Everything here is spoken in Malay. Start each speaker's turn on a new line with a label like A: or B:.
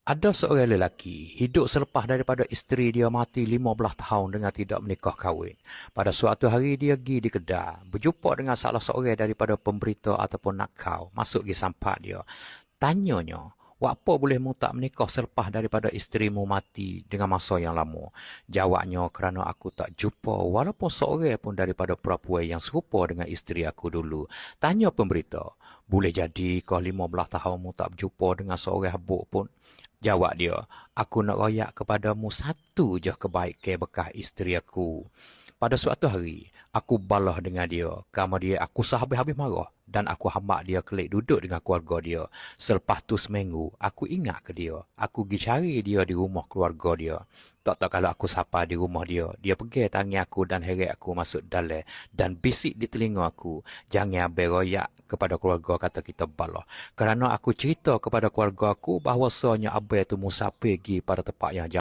A: Ada seorang lelaki hidup selepas daripada isteri dia mati 15 tahun dengan tidak menikah kahwin. Pada suatu hari dia pergi di kedai, berjumpa dengan salah seorang daripada pemberita ataupun nakau masuk di sampak dia. Tanyanya, apa boleh mu tak menikah selepas daripada isterimu mati dengan masa yang lama? Jawabnya, kerana aku tak jumpa walaupun seorang pun daripada perempuan yang serupa dengan isteri aku dulu. Tanya pemberita, boleh jadi kau 15 tahun mu tak berjumpa dengan seorang habuk pun? Jawab dia, aku nak royak kepadamu satu je kebaikan bekas isteri aku. Pada suatu hari, aku balah dengan dia. Kerana dia aku sehabis-habis marah dan aku hambak dia kelik duduk dengan keluarga dia. Selepas tu seminggu, aku ingat ke dia. Aku pergi cari dia di rumah keluarga dia. Tak kalau aku sapa di rumah dia, dia pergi tangan aku dan heret aku masuk dalam dan bisik di telinga aku, jangan beroyak kepada keluarga kata kita balah. Kerana aku cerita kepada keluarga aku bahawasanya abang tu musafir pergi pada tempat yang jauh.